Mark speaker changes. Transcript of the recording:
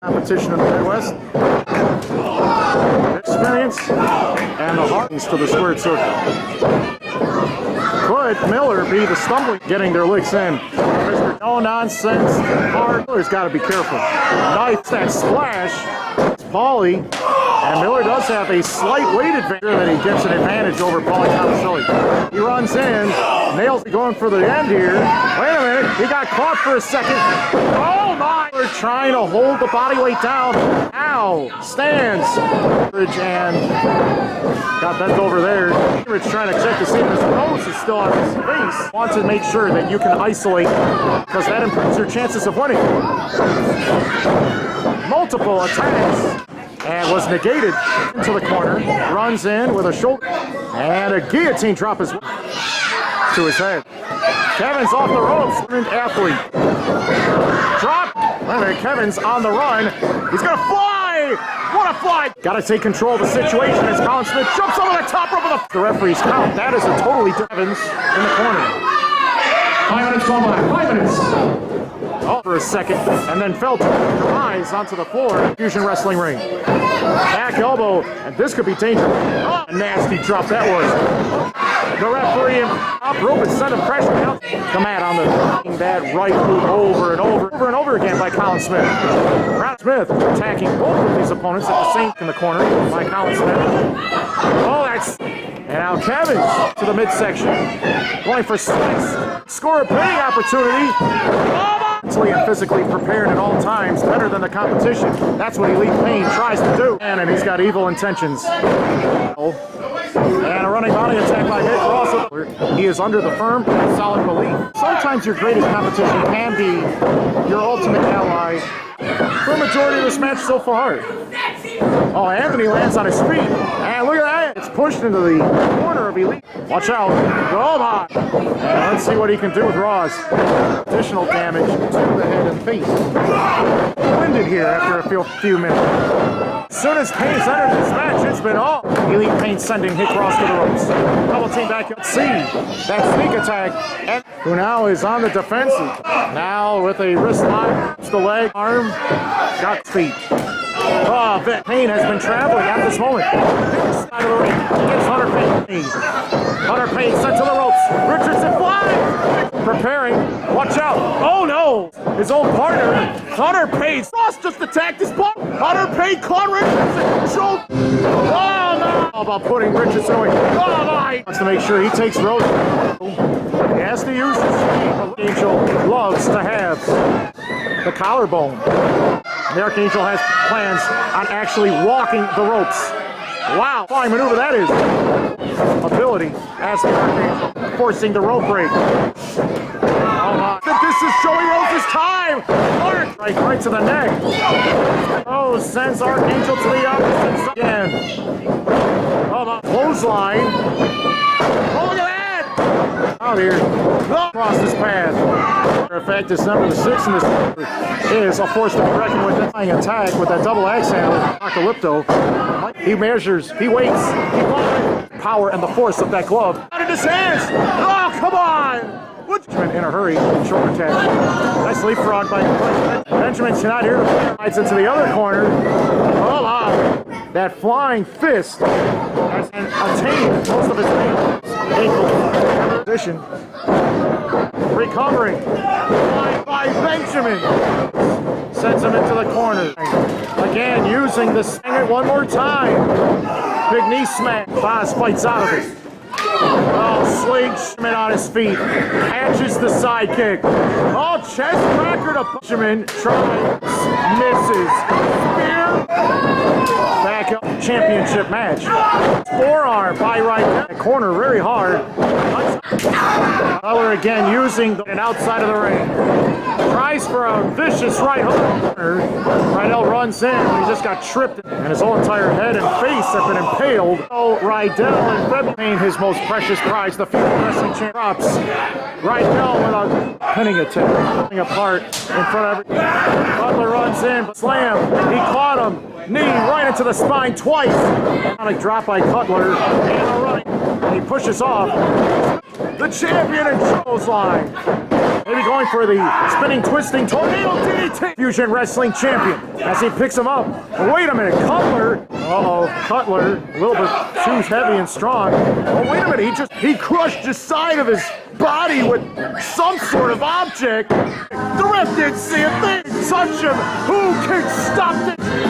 Speaker 1: competition in the Midwest. Experience and the Hawkins to the squared circle. Could Miller be the stumbling getting their licks in? Mr. No nonsense. Hard. Miller's got to be careful. Nice that splash. Paulie. And Miller does have a slight weight advantage that he gets an advantage over Paulie Tomaselli. He runs in, nails going for the end here. Wait a minute, he got caught for a second. Oh my! They're trying to hold the body weight down. Ow! Stands. And got bent over there. Rich trying to check to see if his nose is still on his face. Want to make sure that you can isolate because that improves your chances of winning. Multiple attacks. And was negated into the corner. Runs in with a shoulder. And a guillotine drop is to his head. Kevin's off the ropes. Athlete. Drop. Wait a minute. Kevin's on the run. He's going to fly. What a fly. Got to take control of the situation as Colin Smith jumps over the top rope of the referee's count. That is a totally different in the corner. 5 minutes gone by. 5 minutes. Oh, for a second, and then fell to rise onto the floor. Fusion wrestling ring. Back elbow, and this could be dangerous. Oh, a nasty drop that was. The referee up rope and sent him crashing out. Come at on the that right boot over and over again by Colin Smith. Brad Smith attacking both of these opponents at the same in the corner by Colin Smith. Oh, that's. And now Kevin to the midsection. Going for six. Score a pinning opportunity. Oh, mentally and physically prepared at all times, better than the competition. That's what Elite Pain tries to do. And he's got evil intentions. And a running body attack by Nick Ross. He is under the firm and solid belief. Sometimes your greatest competition can be your ultimate ally for a majority of this match so far. Oh, Anthony lands on his feet. And look at that. It's pushed into the corner of Elite. Watch out. Oh my. And let's see what he can do with Ross. Additional damage to the head and face. Winded here after a few minutes. As soon as Payne's entered this match, it's been all Elite Pain sending Nick Ross to the ropes. Double team back up. See that sneak attack. And who now is on the defensive. Now with a wrist lock, the leg, arm, got feet. Oh, Payne has been traveling at this moment. Side of the ring. Gets Hunter Payne. Hunter Payne sent to the ropes. Richardson flies. Preparing. Watch out. Oh no. His old partner, Hunter Payne. Ross just attacked his partner. Hunter Payne caught Richardson. Choke. Oh no. How about putting Richardson away? Oh my. Wants to make sure he takes Rose. He has to use his Angel loves to have the collarbone. The Archangel has plans on actually walking the ropes. Wow, flying maneuver that is. Ability as the Archangel forcing the rope break. Oh my. This is Joey Rose's time. Right to the neck. Oh, sends Archangel to the opposite side again. Oh, the clothesline. Oh, look at that. Out here. Across this path. In fact, this number 6 in this is a force to be reckoned with. That attack with that double axe handle. Apocalypto. He measures, he waits, he wants power and the force of that glove. Out of his hands! Oh, come on! Benjamin in a hurry, shoulder tap. Nice leapfrog by Benjamin's not here. Hides into the other corner. Oh, wow. That flying fist has attained most of his ankle position. Recovering by Benjamin. Sends him into the corner. Again, using the stinger one more time. Big knee smack. Foz fights out of it. Oh, Schmidt on his feet. Catches the side kick. Oh, chest cracker to Benjamin. Tries. Misses. Spear. Back up. Championship match. Forearm by right now. Corner very hard. Butler again using an outside of the ring. Tries for a vicious right hook. Rydell runs in. He just got tripped, and his whole entire head and face have been impaled. Oh, Rydell and February, his most precious prize, the Future Wrestling Champ, drops. Rydell with a pinning attack, pulling apart in front of everything. Butler runs in, but slam. He caught him. Knee right into the spine twice. Atomic drop by Cutler. And a running. And he pushes off. The champion and clothesline. Maybe going for the spinning, twisting tornado DDT. Fusion Wrestling Champion as he picks him up. Oh, wait a minute, Cutler. Uh-oh, Cutler, a little bit too heavy and strong. Oh, wait a minute, he crushed the side of his body with some sort of object. The ref didn't see a thing. Touch him. Who can stop this?